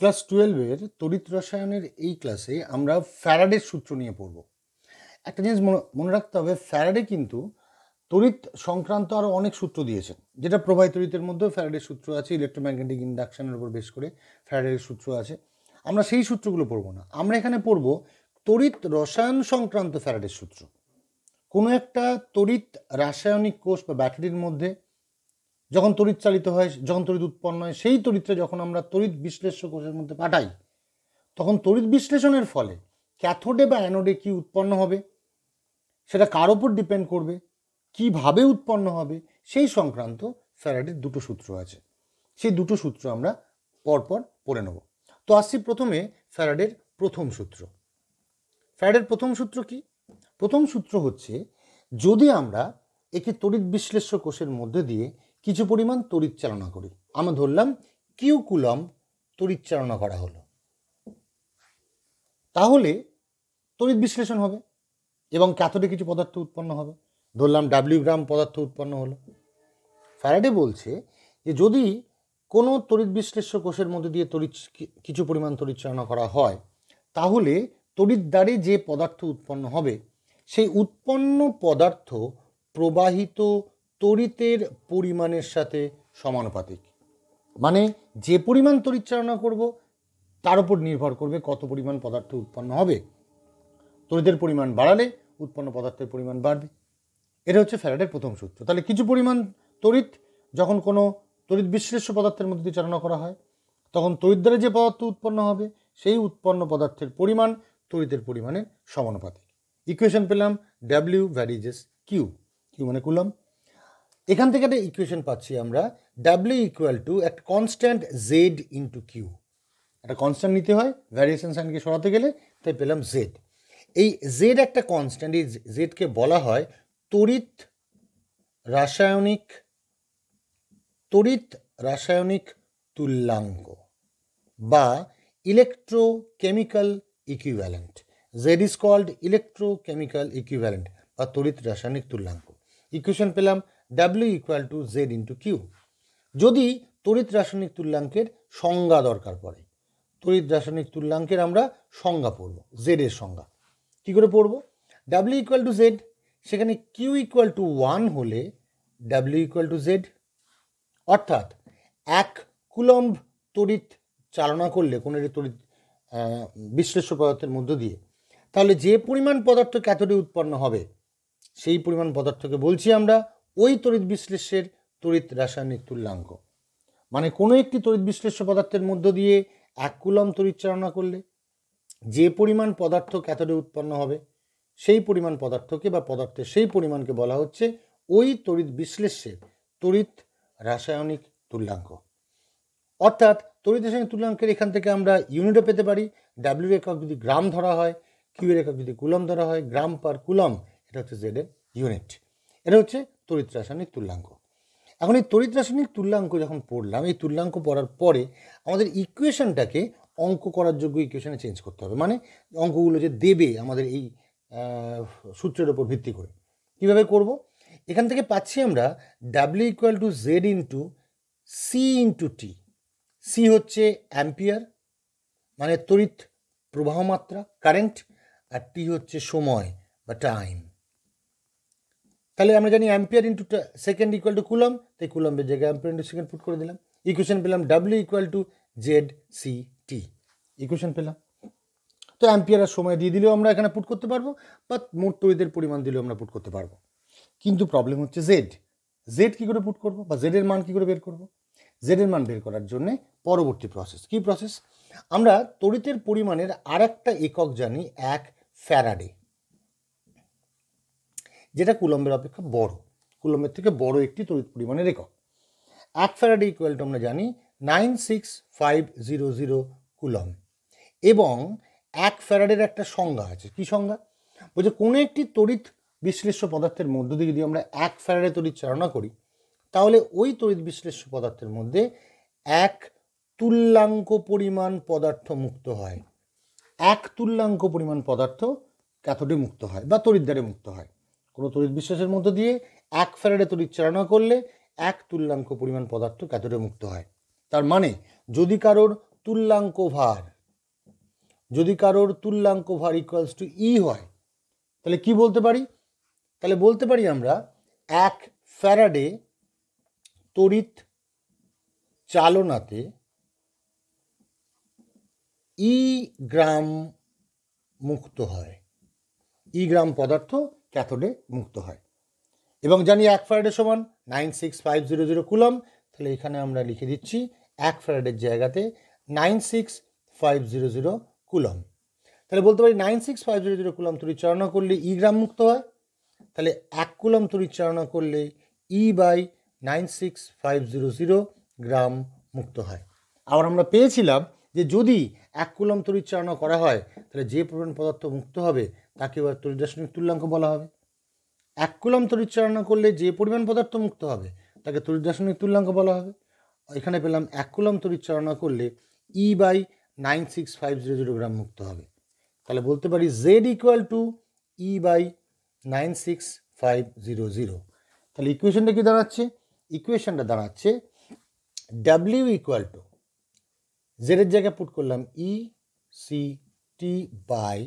Class 12-এর তড়িৎ রসায়নের এই ক্লাসে আমরা ফ্যারাডের সূত্র নিয়ে পড়ব। একটা জিনিস মনে রাখতে হবে, ফ্যারাডে কিন্তু তড়িৎ সংক্রান্ত আরও অনেক সূত্র দিয়েছেন, যেটা প্রবাহী তড়িতের মধ্যেও ফ্যারাডের সূত্র আছে, ইলেকট্রোম্যাগনেটিক ইন্ডাকশনের উপর বেশ করে ফ্যারাডের সূত্র আছে। আমরা সেই সূত্রগুলো পড়ব না, আমরা এখানে পড়ব তড়িৎ রসায়ন সংক্রান্ত ফ্যারাডের সূত্র। কোনো একটা তড়িৎ রাসায়নিক কোষ বা ব্যাটারির মধ্যে যখন তড়িৎ চালিত হয়, যখন তড়িৎ উৎপন্ন হয়, সেই তড়িৎটা যখন আমরা তড়িৎ বিশ্লেষ্য কোষের মধ্যে পাঠাই, তখন তড়িৎ বিশ্লেষণের ফলে ক্যাথোডে বা অ্যানোডে কি উৎপন্ন হবে, সেটা কার ওপর ডিপেন্ড করবে, কিভাবে উৎপন্ন হবে, সেই সংক্রান্ত ফ্যারাডের দুটো সূত্র আছে। সেই দুটো সূত্র আমরা পরপর পড়ে নেব। তো আসছি প্রথমে ফ্যারাডের প্রথম সূত্র। ফ্যারাডের প্রথম সূত্র কি? প্রথম সূত্র হচ্ছে, যদি আমরা একটি তড়িৎ বিশ্লেষ্য কোষের মধ্যে দিয়ে কিছু পরিমাণ তড়িৎ চালনা করি, আমরা ধরলাম কিউ কুলম্ব তড়িৎ চালনা করা হলো, তাহলে তড়িৎ বিশ্লেষণ হবে এবং ক্যাথোডে কিছু পদার্থ উৎপন্ন হবে, ধরলাম ডাব্লিউ গ্রাম পদার্থ উৎপন্ন হলো। ফ্যারাডে বলছে যে যদি কোনো তড়িৎ বিশ্লেষ্য কোষের মধ্যে দিয়ে কিছু পরিমাণ তড়িৎ চালনা করা হয়, তাহলে তড়িৎ দ্বারে যে পদার্থ উৎপন্ন হবে, সেই উৎপন্ন পদার্থ প্রবাহিত তড়িতের পরিমাণের সাথে সমানুপাতিক। মানে যে পরিমাণ তড়িৎ চালনা করব তার উপর নির্ভর করবে কত পরিমাণ পদার্থ উৎপন্ন হবে। তড়িতের পরিমাণ বাড়ালে উৎপন্ন পদার্থের পরিমাণ বাড়বে। এটা হচ্ছে ফ্যারাডের প্রথম সূত্র। তাহলে কিছু পরিমাণ তড়িৎ যখন কোনো তড়িৎ বিশ্লেষ্য পদার্থের মধ্যে দিয়ে চালনা করা হয়, তখন তড়িৎ দ্বারা যে পদার্থ উৎপন্ন হবে, সেই উৎপন্ন পদার্থের পরিমাণ তড়িতের পরিমাণের সমানুপাতিক। ইকুয়েশন পেলাম ডাব্লিউ ভ্যারিজেস কিউ, কিউ মানে কুলম্ব। এখান থেকে একটা ইকুয়েশন পাচ্ছি আমরা, ডাব্লিউ ইকুয়াল টু একটা কনস্ট্যান্ট জেড ইন্টু কিউ। একটা কনস্ট্যান্ট নিতে হয়, ভ্যারিয়েশন সাইনকে সরাতে গেলে, তাই পেলাম জেড। এই জেড একটা কনস্ট্যান্ট, এই জেডকে বলা হয় তড়িৎ রাসায়নিক তুল্যাঙ্ক বা electrochemical equivalent. Z is called electrochemical equivalent বা তড়িৎ রাসায়নিক তুল্যাঙ্ক। ইকুয়েশন পেলাম W equal to Z into Q. যদি তড়িৎ রাসায়নিক তুল্যাঙ্কের সংজ্ঞা দরকার পড়ে, তড়িৎ রাসায়নিক তুল্যাঙ্কের আমরা সংজ্ঞা পড়ব, জেড এর সংজ্ঞা কি করে পড়ব? ডাব্লিউ ইকুয়াল টু জেড, সেখানে কিউ ইকুয়াল টু 1 হলে ডাব্লিউ ইকুয়াল টু জেড। অর্থাৎ 1 কুলম্ব তড়িৎ চালনা করলে কোনো একটি তড়িৎ বিশ্লেষ্য পদার্থের মধ্য দিয়ে, তাহলে যে পরিমাণ পদার্থ ক্যাথোডে উৎপন্ন হবে, সেই পরিমাণ পদার্থকে বলছি আমরা ওই তড়িৎ বিশ্লেষ্যের তড়িৎ রাসায়নিক তুল্যাঙ্ক। মানে কোনো একটি তড়িৎ বিশ্লেষ্য পদার্থের মধ্য দিয়ে 1 কুলম্ব তড়িৎ চালনা করলে যে পরিমাণ পদার্থ ক্যাথোডে উৎপন্ন হবে, সেই পরিমাণ পদার্থকে বা পদার্থের সেই পরিমাণকে বলা হচ্ছে ওই তড়িৎ বিশ্লেষ্যের তড়িৎ রাসায়নিক তুল্যাঙ্ক। অর্থাৎ তড়িৎ রাসায়নিক তুল্যাঙ্কের এখান থেকে আমরা ইউনিটও পেতে পারি। ডাব্লিউ একক যদি গ্রাম ধরা হয়, কিউ এর একক যদি কুলম্ব ধরা হয়, গ্রাম পার কুলম্ব, এটা হচ্ছে জেড এর ইউনিট। এটা হচ্ছে তড়িৎ রাসায়নিক তুল্যাঙ্ক। এখন এই তড়িৎ রাসায়নিক তুল্যাঙ্ক যখন পড়লাম, এই তুল্যাঙ্ক পড়ার পরে আমাদের ইকুয়েশনটাকে অঙ্ক করার যোগ্য ইকুয়েশনে চেঞ্জ করতে হবে। মানে অঙ্কগুলো যে দেবে আমাদের এই সূত্রের ওপর ভিত্তি করে কীভাবে করব? এখান থেকে পাচ্ছি আমরা W equal to Z into C into T. C হচ্ছে অ্যাম্পিয়ার, মানে তড়িৎ প্রবাহ মাত্রা, কারেন্ট, আর টি হচ্ছে সময় বা টাইম। তাহলে আমরা জানি ampere into second equal to coulomb, তাই কুলম্বের জায়গায় অ্যাম্পিয়ার ইন্টু সেকেন্ড পুট করে দিলাম। ইকুয়েশন পেলাম W equal to Z C T. Equation পেলাম। তো অ্যাম্পিয়ার আর সময় দিয়ে দিলেও আমরা এখানে পুট করতে পারবো, বা মোট তড়িতের পরিমাণ দিলেও আমরা পুট করতে পারবো। কিন্তু প্রবলেম হচ্ছে জেড। জেড কী করে পুট করবো, বা জেডের মান কী করে বের করবো? জেডের মান বের করার জন্যে পরবর্তী প্রসেস। কী প্রসেস? আমরা তড়িতের পরিমাণের আর একটা একক জানি, 1 ফ্যারাডে, যেটা কুলম্বের অপেক্ষা বড়, কুলম্বের থেকে বড় একটি তড়িৎ পরিমাণের একক। 1 ফ্যারাডে ইকুয়াল টু আমরা জানি 96500 কুলম্ব। এবং 1 ফ্যারাডের একটা সংজ্ঞা আছে। কি সংজ্ঞা? বলছে কোনো একটি তড়িৎ বিশ্লেষ্য পদার্থের মধ্য দিয়ে যদি আমরা 1 ফ্যারাডে তড়িৎ চালনা করি, তাহলে ওই তড়িৎ বিশ্লেষ্য পদার্থের মধ্যে 1 তুল্যাঙ্ক পরিমাণ পদার্থ মুক্ত হয়। 1 তুল্যাঙ্ক পরিমাণ পদার্থ ক্যাথোডে মুক্ত হয় বা তড়িৎ দ্বারে মুক্ত হয়। কোনো তড়িৎ বিশ্লেষের মধ্য দিয়ে 1 ফ্যারাডে তড়িৎ চালনা করলে 1 তুল্যাঙ্ক পরিমাণ পদার্থ ক্যাথোডে মুক্ত হয়। তার মানে যদি কারোর তুল্যাঙ্ক ভার, যদি কারোর তুল্যাঙ্ক ভার ইকুয়ালস টু ই হয়, তাহলে কি বলতে পারি? তাহলে বলতে পারি আমরা 1 ফ্যারাডে তড়িৎ চালনাতে ই গ্রাম মুক্ত হয়, ই গ্রাম পদার্থ ক্যাথোডে মুক্ত হয়। এবং জানি 1 ফ্যারাডে সমান 96500 কুলম, তাহলে এখানে আমরা লিখে দিচ্ছি 1 ফ্যারাডের জায়গাতে 96500 কুলম। তাহলে বলতে পারি 96500 কুলম তড়িৎ চালনা করলে ই গ্রাম মুক্ত হয়, তাহলে 1 কুলম তড়িৎ চালনা করলে ই বাই 96500 গ্রাম মুক্ত হয়। আবার আমরা পেয়েছিলাম যে যদি 1 কুলম তড়িৎ চালনা করা হয় তাহলে যে পরিমাণ পদার্থ মুক্ত হবে তাকে এবার তড়িৎ রাসায়নিক তুল্যাঙ্ক বলা হবে। 1 কুলম তড়িৎ চালনা করলে যে পরিমাণ পদার্থ মুক্ত হবে তাকে তড়িৎ রাসায়নিক তুল্যাঙ্ক বলা হবে। এখানে পেলাম 1 কুলম তড়িৎ চালনা করলে ই বাই 96500 গ্রাম মুক্ত হবে। তাহলে বলতে পারি Z equal to E by 96500। তাহলে ইকুয়েশনটা কি দাঁড়াচ্ছে? ইকুয়েশনটা দাঁড়াচ্ছে ডাব্লিউ ইকুয়াল টু, জেডের জায়গায় পুট করলাম ই সি টি বাই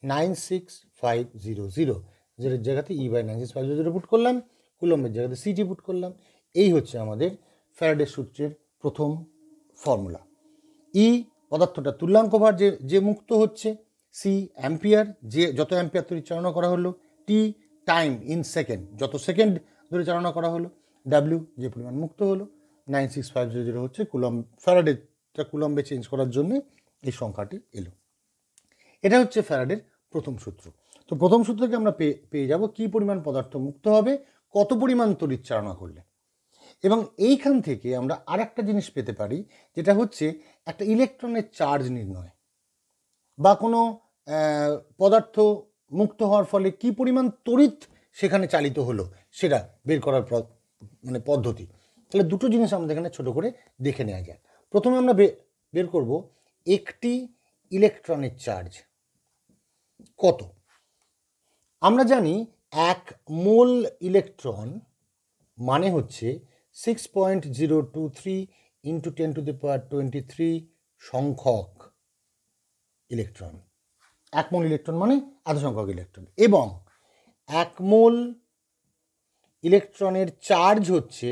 96500, জেডের জায়গাতে ই বাই 96500 পুট করলাম, কুলম্বের জায়গাতে সিটি পুট করলাম। এই হচ্ছে আমাদের ফ্যারাডের সূত্রের প্রথম ফর্মুলা। ই পদার্থটা তুল্যাঙ্ক ভার যে মুক্ত হচ্ছে, সি অ্যাম্পিয়ার যে যত অ্যাম্পিয়ার তড়িৎ চালনা করা হলো, টি টাইম ইন সেকেন্ড যত সেকেন্ড ধরে চালনা করা হলো, ডাব্লিউ যে পরিমাণ মুক্ত হলো, 96500 হচ্ছে কুলম। ফ্যারাডেটা কুলম্বে চেঞ্জ করার জন্য এই সংখ্যাটি এলো। এটা হচ্ছে ফ্যারাডের প্রথম সূত্র। তো প্রথম সূত্র থেকে আমরা পেয়ে যাব কি পরিমাণ পদার্থ মুক্ত হবে কত পরিমাণ তড়িৎ চালনা করলে। এবং এইখান থেকে আমরা আর একটা জিনিস পেতে পারি, যেটা হচ্ছে একটা ইলেকট্রনের চার্জ নির্ণয়, বা কোনো পদার্থ মুক্ত হওয়ার ফলে কি পরিমাণ তড়িৎ সেখানে চালিত হলো সেটা বের করার পদ্ধতি। তাহলে দুটো জিনিস আমাদের এখানে ছোট করে দেখে নেওয়া যায়। প্রথমে আমরা বের করব একটি ইলেকট্রনের চার্জ কত। আমরা জানি 1 মোল ইলেকট্রন মানে হচ্ছে 6.023 ইন্টু 10⁻23 সংখ্যক ইলেকট্রন। 1 মোল ইলেকট্রন মানে এত সংখ্যক ইলেকট্রন, এবং 1 মোল ইলেকট্রনের চার্জ হচ্ছে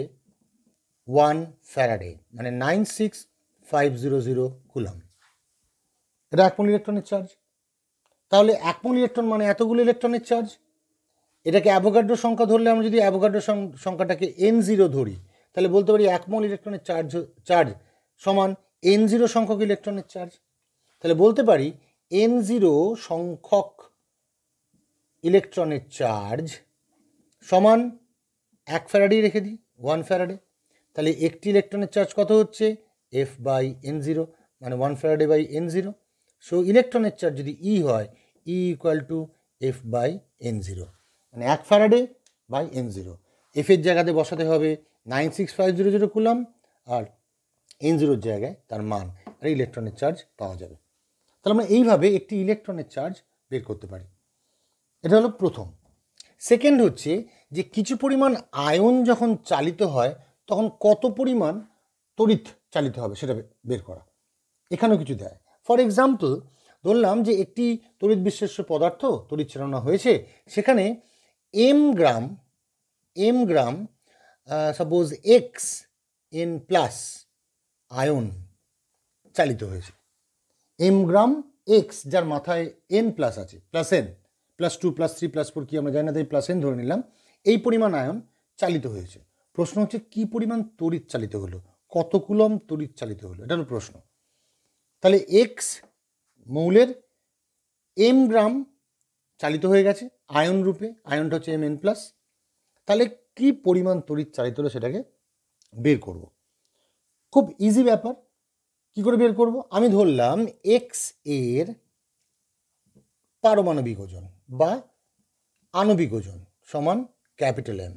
1 ফ্যারাডে মানে 96500 কুলম। এটা 1 মোল ইলেকট্রনের চার্জ। তাহলে 1 মোল ইলেকট্রন মানে এতগুলো ইলেকট্রনের চার্জ। এটাকে অ্যাভোগাড্রো সংখ্যা ধরলে আমরা যদি অ্যাভোগাড্রো সংখ্যাটাকে n0 ধরি, তাহলে বলতে পারি 1 মোল ইলেকট্রনের চার্জ সমান n0 সংখ্যক ইলেকট্রনের চার্জ। তাহলে বলতে পারি n0 সংখ্যক ইলেকট্রনের চার্জ সমান 1 ফ্যারাডেই রেখে দিই, 1 ফ্যারাডে। তাহলে একটি ইলেকট্রনের চার্জ কত হচ্ছে f বাই n0 মানে 1 ফ্যারাডে বাই n0। সো ইলেকট্রনের চার্জ যদি ই হয়, E equal to f by n0 মানে 1 ফ্যারাডে বাই n0। এফের জায়গাতে বসাতে হবে 96500 কুলম, আর n0 জায়গায় তার মান, আর ইলেকট্রনের চার্জ পাওয়া যাবে। তাহলে আমরা এইভাবে একটি ইলেকট্রনের চার্জ বের করতে পারি। এটা হলো প্রথম। সেকেন্ড হচ্ছে যে কিছু পরিমাণ আয়ন যখন চালিত হয় তখন কত পরিমাণ তড়িৎ চালিত হবে সেটা বের করা। এখানেও কিছু দেয়। ফর এক্সাম্পল, ধরলাম যে একটি তড়িৎ বিশ্লেষ্য পদার্থ তড়িৎ চালনা হয়েছে, সেখানে m gram suppose x n plus ion চালিত হয়েছে। m গ্রাম এক্স যার মাথায় n প্লাস আছে, plus n plus 2 plus 3 plus 4 কি আমরা জানি না, তাই প্লাস n ধরে নিলাম। এই পরিমাণ আয়ন চালিত হয়েছে। প্রশ্ন হচ্ছে কি পরিমাণ তড়িৎ চালিত হলো, কত কুলম তড়িৎ চালিত হলো, এটা হলো প্রশ্ন। তাহলে এক্স মৌলের m গ্রাম চালিত হয়ে গেছে আয়ন রূপে, আয়নটা হচ্ছে mn প্লাস। তাহলে কি পরিমাণ তড়িৎ চালিত হলো সেটাকে বের করব। খুব ইজি ব্যাপার। কি করে বের করব? আমি ধরলাম এক্স এর পারমাণবিক ওজন বা আণবিক ওজন সমান ক্যাপিটাল M।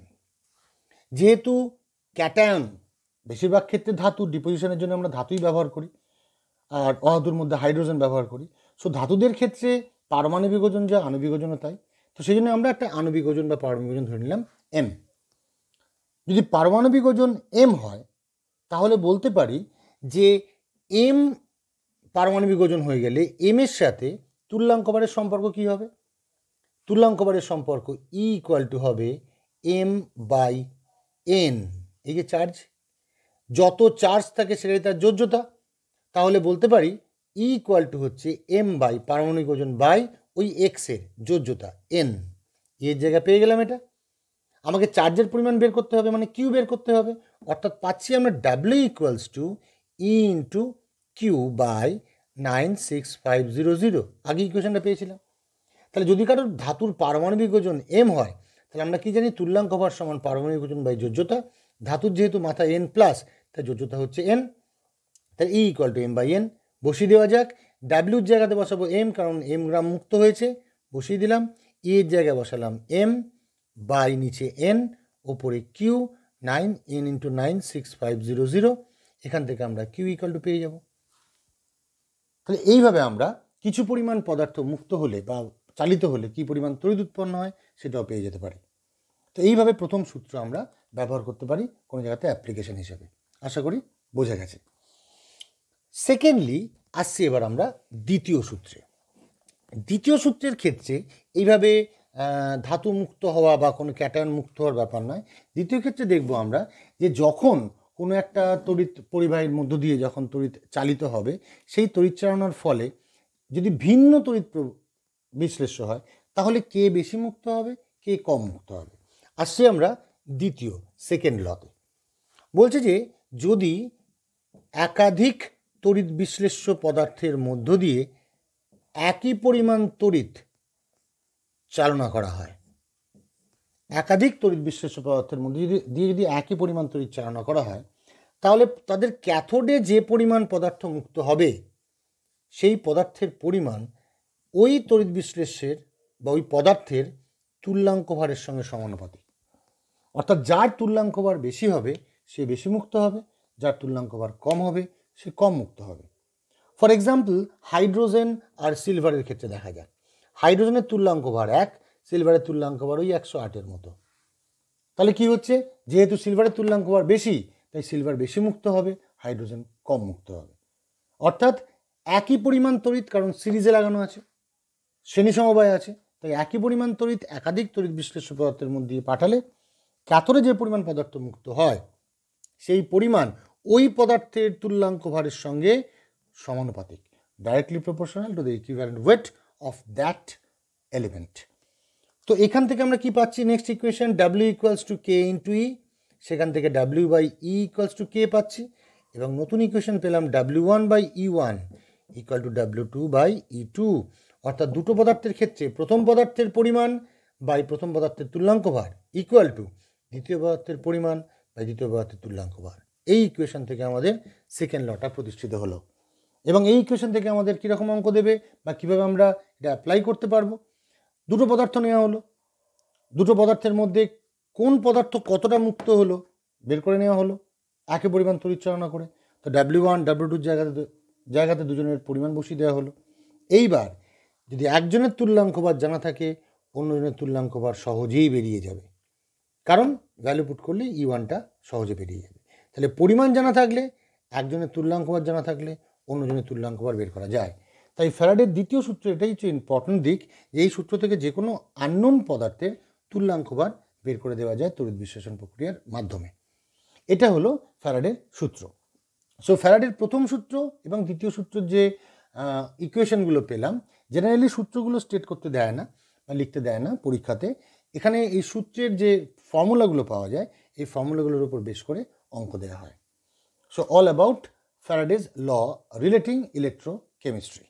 যেহেতু ক্যাটায়ন বেশিরভাগ ক্ষেত্রে ধাতু, ডিপোজিশনের জন্য আমরা ধাতুই ব্যবহার করি, আর অধাতুর মধ্যে হাইড্রোজেন ব্যবহার করি। সো ধাতুদের ক্ষেত্রে পারমাণবিক ওজন যা আণবিক ওজনও তাই। তো সেই জন্য আমরা একটা আণবিক ওজন বা পারমাণবিক ওজন ধরে নিলাম M। যদি পারমাণবিক ওজন M হয় তাহলে বলতে পারি যে M পারমাণবিক ওজন হয়ে গেলে এম এর সাথে তুল্যাঙ্ক ভারের সম্পর্ক কি হবে? তুল্যাঙ্ক ভারের সম্পর্ক ই ইকুয়াল টু হবে এম বাই এন। এই যে চার্জ, যত চার্জ থাকে সেটাই তার যোজ্যতা। তাহলে বলতে পারি ই ইকুয়াল টু হচ্ছে এম বাই পারমাণবিক ওজন বাই ওই এক্সের যোজ্যতা এন। এর জায়গা পেয়ে গেলাম। এটা আমাকে চার্জের পরিমাণ বের করতে হবে, মানে কিউ বের করতে হবে। অর্থাৎ পাচ্ছি আমরা W equals to E into Q by 96500। আগে ইকুয়েশনটা পেয়েছিলাম। তাহলে যদি কারোর ধাতুর পারমাণবিক ওজন এম হয়, তাহলে আমরা কি জানি তুল্যাঙ্ক ভার সমান পারমাণবিক ওজন বাই যোজ্যতা। ধাতুর যেহেতু মাথা এন প্লাস, তাই যোজ্যতা হচ্ছে এন। তাহলে E equal to M by N বসিয়ে দেওয়া যাক। ডাব্লিউর জায়গাতে বসাবো এম, কারণ এম গ্রাম মুক্ত হয়েছে, বসিয়ে দিলাম। ই এর জায়গায় বসালাম এম বাই নিচে এন, ওপরে কিউ 9 এন ইন্টু 96500। এখান থেকে আমরা কিউ ইকুয়াল টু পেয়ে যাব। তাহলে এইভাবে আমরা কিছু পরিমাণ পদার্থ মুক্ত হলে বা চালিত হলে কি পরিমাণ তড়িৎ উৎপন্ন হয় সেটাও পেয়ে যেতে পারি। তো এইভাবে প্রথম সূত্র আমরা ব্যবহার করতে পারি কোনো জায়গাতে অ্যাপ্লিকেশন হিসেবে। আশা করি বোঝা গেছে। সেকেন্ডলি আসছি এবার আমরা দ্বিতীয় সূত্রে। দ্বিতীয় সূত্রের ক্ষেত্রে এইভাবে ধাতু মুক্ত হওয়া বা কোনো ক্যাটায়ন মুক্ত হওয়ার ব্যাপার নয়। দ্বিতীয় ক্ষেত্রে দেখব আমরা যে যখন কোনো একটা তড়িৎ পরিবাহীর মধ্য দিয়ে যখন তড়িৎ চালিত হবে, সেই তড়িৎ চালানোর ফলে যদি ভিন্ন তড়িৎ বিশ্লেষ্য হয়, তাহলে কে বেশি মুক্ত হবে, কে কম মুক্ত হবে। আসছি আমরা দ্বিতীয় সেকেন্ড লতে। বলছে যে যদি একাধিক তড়িৎ বিশ্লেষ্য পদার্থের মধ্য দিয়ে একই পরিমাণ তড়িৎ চালনা করা হয়, একাধিক তড়িৎ বিশ্লেষ্য পদার্থের মধ্যে দিয়ে যদি একই পরিমাণ তড়িৎ চালনা করা হয়, তাহলে তাদের ক্যাথোডে যে পরিমাণ পদার্থ মুক্ত হবে, সেই পদার্থের পরিমাণ ওই তড়িৎ বিশ্লেষ্যের বা ওই পদার্থের তুল্যাঙ্ক ভারের সঙ্গে সমানুপাতিক। অর্থাৎ যার তুল্যাঙ্ক ভার বেশি হবে সে বেশি মুক্ত হবে, যার তুল্যাঙ্ক ভার কম হবে সে কম মুক্ত হবে। ফর এক্সাম্পল, হাইড্রোজেন আর সিলভারের ক্ষেত্রে দেখা যায় হাইড্রোজেনের তুল্যাঙ্ক ভার 1, সিলভারের তুল্যাঙ্ক ভার ওই 108-এর মতো। তাহলে কি হচ্ছে, যেহেতু সিলভারের তুল্যাঙ্ক ভার বেশি, তাই সিলভার বেশি মুক্ত হবে, হাইড্রোজেন কম মুক্ত হবে। অর্থাৎ একই পরিমাণ তড়িৎ, কারণ সিরিজে লাগানো আছে, শ্রেণী সমবায় আছে, তাই একই পরিমাণ তড়িৎ একাধিক তড়িৎ বিশ্লেষ্য পদার্থের মধ্যে দিয়ে পাঠালে ক্যাথোডে যে পরিমাণ পদার্থ মুক্ত হয়, সেই পরিমাণ ওই পদার্থের তুল্যাঙ্ক ভারের সঙ্গে সমানুপাতিক, directly proportional to the equivalent weight of that element. তো এখান থেকে আমরা কি পাচ্ছি, next equation W equals to K into E, সেখান থেকে W by E equals to K পাচ্ছি, এবং নতুন ইকুয়েশন পেলাম W one by E one equal to W two by E two. অর্থাৎ দুটো পদার্থের ক্ষেত্রে প্রথম পদার্থের পরিমাণ বাই প্রথম পদার্থের তুল্যাঙ্ক ভার ইকুয়াল টু দ্বিতীয় পদার্থের পরিমাণ বাই দ্বিতীয় পদার্থের তুল্যাঙ্ক ভার। এই ইকুয়েশন থেকে আমাদের সেকেন্ড লটা প্রতিষ্ঠিত হলো। এবং এই ইকুয়েশন থেকে আমাদের কীরকম অঙ্ক দেবে বা কীভাবে আমরা এটা অ্যাপ্লাই করতে পারবো। দুটো পদার্থ নেওয়া হলো, দুটো পদার্থের মধ্যে কোন পদার্থ কতটা মুক্ত হলো বের করে নেওয়া হলো একই পরিমাণ তড়িৎ চালনা করে। তো ডাব্লিউ1 ডাব্লিউ2 জায়গাতে দুজনের পরিমাণ বসিয়ে দেওয়া হলো। এইবার যদি একজনের তুল্যাঙ্ক ভার জানা থাকে, অন্যজনের তুল্যাঙ্ক ভার সহজেই বেরিয়ে যাবে, কারণ ভ্যালু পুট করলে ই1টা সহজে বেরিয়ে যাবে। তাহলে পরিমাণ জানা থাকলে, একজনের তুল্যাঙ্ক ভার জানা থাকলে অন্যজনের তুল্যাঙ্ক ভার বের করা যায়। তাই ফ্যারাডের দ্বিতীয় সূত্র এটাই হচ্ছে ইম্পর্টেন্ট দিক, যে এই সূত্র থেকে যে কোনো আননোন পদার্থের তুল্যাঙ্ক ভার বের করে দেওয়া যায় তড়িৎ বিশ্লেষণ প্রক্রিয়ার মাধ্যমে। এটা হলো ফ্যারাডের সূত্র। সো ফ্যারাডের প্রথম সূত্র এবং দ্বিতীয় সূত্রের যে ইকুয়েশনগুলো পেলাম, জেনারেলি সূত্রগুলো স্টেট করতে দেয় না বা লিখতে দেয় না পরীক্ষাতে। এখানে এই সূত্রের যে ফর্মুলাগুলো পাওয়া যায়, এই ফর্মুলাগুলোর উপর বেশ করে অঙ্ক দেওয়া হয়। So all about Faraday's law relating electrochemistry.